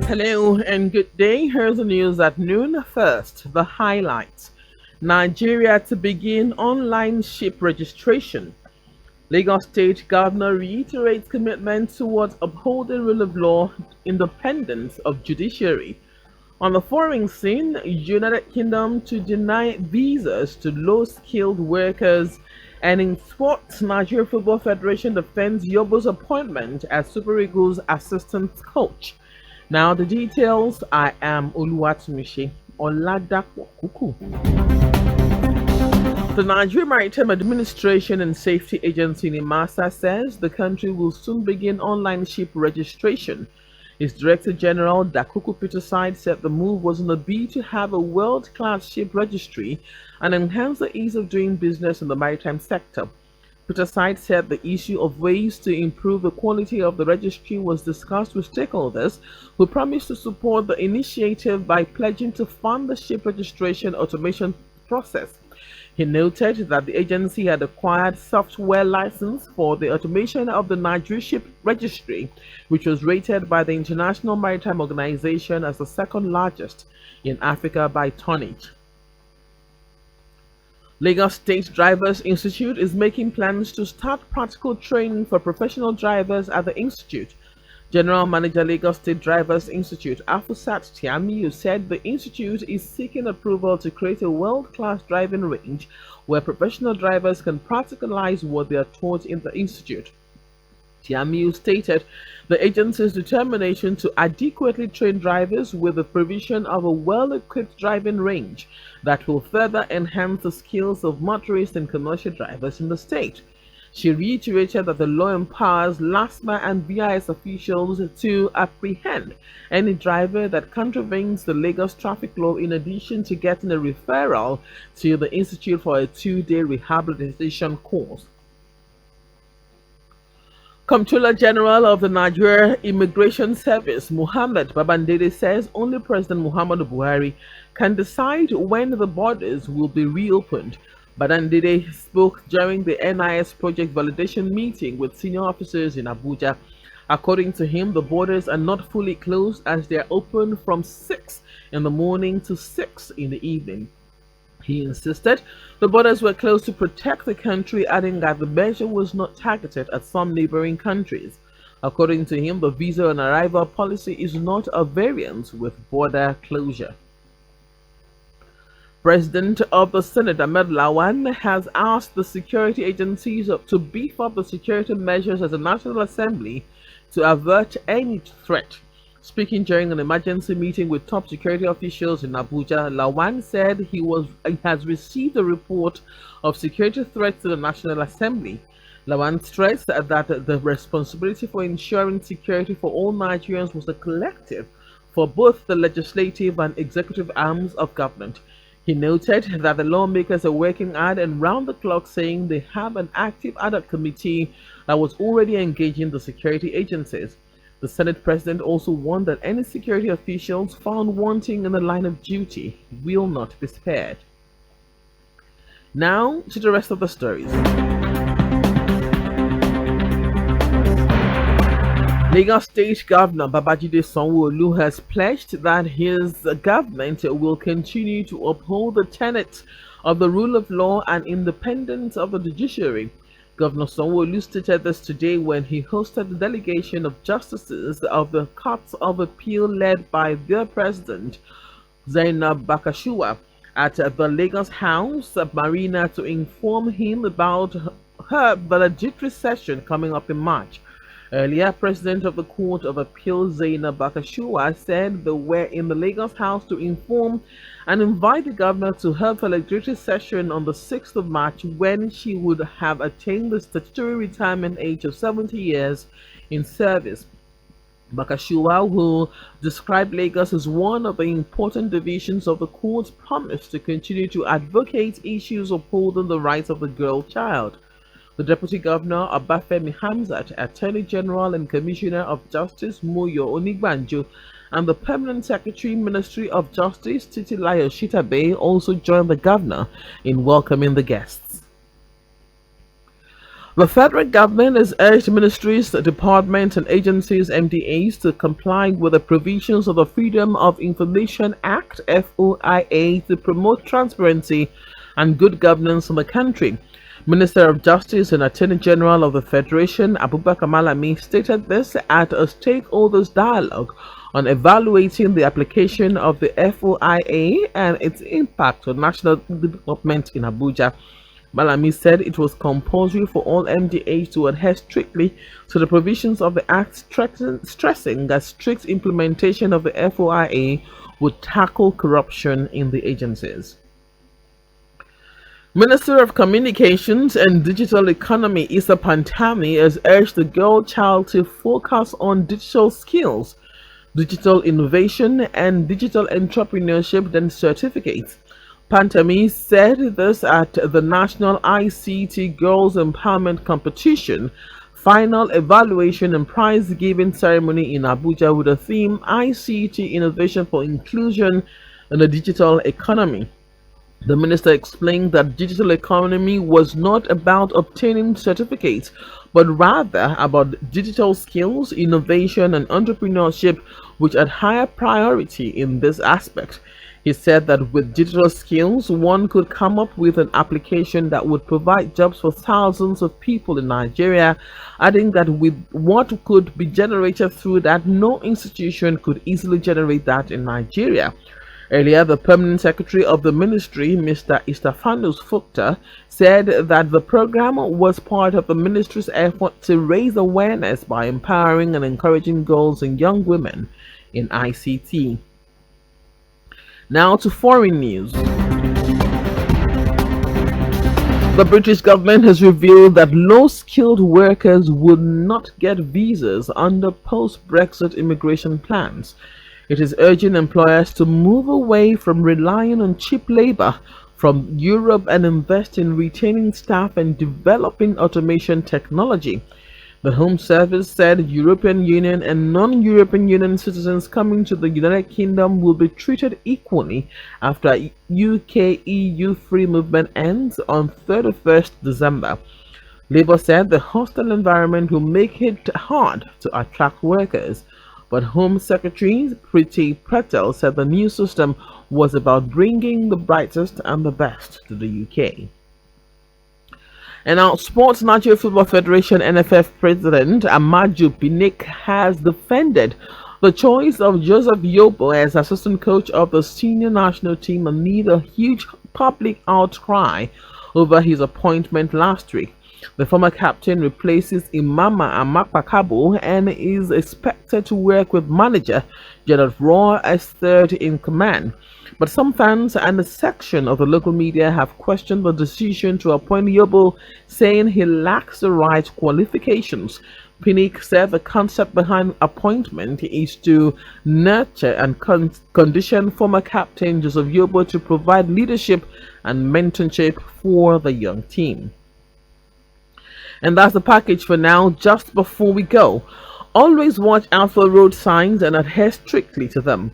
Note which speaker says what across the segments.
Speaker 1: Hello and good day. Here's the news at noon. First, the highlights. Nigeria to begin online ship registration. Lagos State Governor reiterates commitment towards upholding rule of law, independence of judiciary. On the foreign scene, United Kingdom to deny visas to low-skilled workers. And in sports, Nigeria Football Federation defends Yobo's appointment as Super Eagles assistant coach. Now the details. I am Oluwatunmise. Oladapo Kuku. The Nigeria Maritime Administration and Safety Agency NIMASA says the country will soon begin online ship registration. Its Director General Dakuku Peterside said the move was on a bid to have a world-class ship registry and enhance the ease of doing business in the maritime sector. Peterside said the issue of ways to improve the quality of the registry was discussed with stakeholders who promised to support the initiative by pledging to fund the ship registration automation process. He noted that the agency had acquired software license for the automation of the Nigeria Ship Registry, which was rated by the International Maritime Organization as the second largest in Africa by tonnage. Lagos State Drivers Institute is making plans to start practical training for professional drivers at the institute. General Manager Lagos State Drivers Institute Afusat Tiamiyu said the institute is seeking approval to create a world-class driving range where professional drivers can practicalize what they are taught in the institute. Tiamiyu stated the agency's determination to adequately train drivers with the provision of a well-equipped driving range that will further enhance the skills of motorists and commercial drivers in the state. She reiterated that the law empowers LASMA and VIS officials to apprehend any driver that contravenes the Lagos traffic law, in addition to getting a referral to the institute for a 2-day rehabilitation course. Comptroller General of the Nigeria Immigration Service, Muhammad Babandede, says only President Muhammadu Buhari can decide when the borders will be reopened. Babandede spoke during the NIS project validation meeting with senior officers in Abuja. According to him, the borders are not fully closed as they are open from 6 in the morning to 6 in the evening. He insisted the borders were closed to protect the country, adding that the measure was not targeted at some neighboring countries. According to him, the visa on arrival policy is not a variance with border closure. President of the Senate Ahmed Lawan has asked the security agencies to beef up the security measures at the National Assembly to avert any threat. Speaking during an emergency meeting with top security officials in Abuja, Lawan said he has received a report of security threats to the National Assembly. Lawan stressed that the responsibility for ensuring security for all Nigerians was a collective for both the legislative and executive arms of government. He noted that the lawmakers are working hard and round the clock, saying they have an active ad hoc committee that was already engaging the security agencies. The Senate President also warned that any security officials found wanting in the line of duty will not be spared. Now to the rest of the stories. Lagos State Governor Babajide Sanwo-Olu has pledged that his government will continue to uphold the tenets of the rule of law and independence of the judiciary. Governor Sanwo-Olu stated this today when he hosted the delegation of justices of the Court of Appeal led by their president, Zainab Bakashuwa, at the Lagos House of Marina to inform him about her valedictory session coming up in March. Earlier, President of the Court of Appeal Zainab Bakashuwa said they were in the Lagos House to inform and invite the governor to her valedictory session on the 6th of March, when she would have attained the statutory retirement age of 70 years in service. Bakashuwa, who described Lagos as one of the important divisions of the court, promised to continue to advocate issues upholding the rights of the girl child. The Deputy Governor Obafemi Hamzat, Attorney General and Commissioner of Justice Moyo Onigbanjo, and the Permanent Secretary Ministry of Justice Titilayo Shitabe also joined the governor in welcoming the guests. The federal government has urged ministries, departments, and agencies (MDAs) to comply with the provisions of the Freedom of Information Act (FOIA) to promote transparency and good governance in the country. Minister of Justice and Attorney General of the Federation, Abubakar Malami, stated this at a stakeholders dialogue on evaluating the application of the FOIA and its impact on national development in Abuja. Malami said it was compulsory for all MDAs to adhere strictly to the provisions of the Act, stressing that strict implementation of the FOIA would tackle corruption in the agencies. Minister of Communications and Digital Economy Issa Pantami has urged the girl child to focus on digital skills, digital innovation, and digital entrepreneurship than certificates. Pantami said this at the National ICT Girls Empowerment Competition final evaluation and prize giving ceremony in Abuja with the theme ICT Innovation for Inclusion in the Digital Economy. The minister explained that digital economy was not about obtaining certificates, but rather about digital skills, innovation, and entrepreneurship, which had higher priority in this aspect. He said that with digital skills, one could come up with an application that would provide jobs for thousands of people in Nigeria, adding that with what could be generated through that, no institution could easily generate that in Nigeria. Earlier, the permanent secretary of the ministry, Mr. Istafanus Fukta, said that the program was part of the ministry's effort to raise awareness by empowering and encouraging girls and young women in ICT. Now to foreign news. The British government has revealed that low-skilled workers would not get visas under post-Brexit immigration plans. It is urging employers to move away from relying on cheap labor from Europe and invest in retaining staff and developing automation technology. The Home Service said European Union and non-European Union citizens coming to the United Kingdom will be treated equally after UK-EU free movement ends on 31st December. Labour said the hostile environment will make it hard to attract workers, but Home Secretary Priti Patel said the new system was about bringing the brightest and the best to the UK. And now, Sports Nigeria Football Federation (NFF) President Amaju Pinnick has defended the choice of Joseph Yobo as assistant coach of the senior national team amid a huge public outcry over his appointment last week. The former captain replaces Imama Amakpakabo and is expected to work with manager Gerard Roy as third in command. But some fans and a section of the local media have questioned the decision to appoint Yobo, saying he lacks the right qualifications. Pinnick said the concept behind appointment is to nurture and condition former captain Joseph Yobo to provide leadership and mentorship for the young team. And that's the package for now. Just before we go, always watch out for road signs and adhere strictly to them.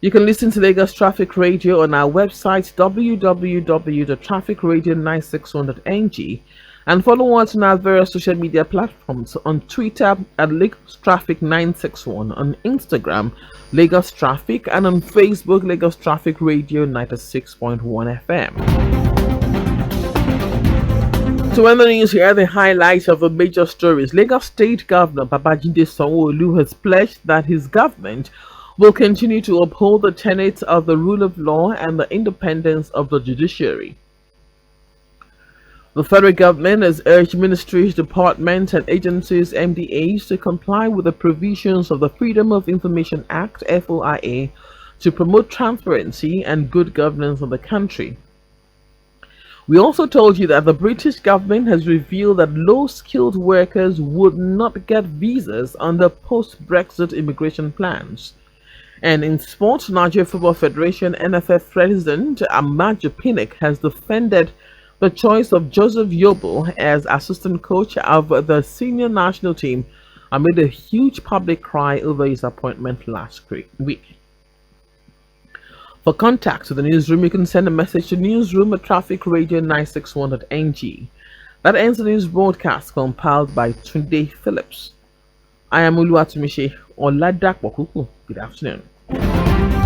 Speaker 1: You can listen to Lagos Traffic Radio on our website www.trafficradio961.ng and follow us on our various social media platforms on Twitter at Lagos Traffic 961, on Instagram Lagos Traffic, and on Facebook Lagos Traffic Radio 96.1 FM. To end the news, here are the highlights of the major stories. Lagos State Governor Babajide Sanwo-Olu has pledged that his government will continue to uphold the tenets of the rule of law and the independence of the judiciary. The federal government has urged ministries, departments, and agencies (MDAs) to comply with the provisions of the Freedom of Information Act (FOIA) to promote transparency and good governance of the country. We also told you that the British government has revealed that low-skilled workers would not get visas under post-Brexit immigration plans. And in sports, Nigeria Football Federation (NFF) President Amaju Pinnick has defended the choice of Joseph Yobo as assistant coach of the senior national team amid a huge public cry over his appointment last week. For contact with the newsroom, you can send a message to newsroom@trafficradio961.ng. That ends the news broadcast compiled by Tunde Phillips. I am Oluwatunmise Oladapo Kuku. Good afternoon.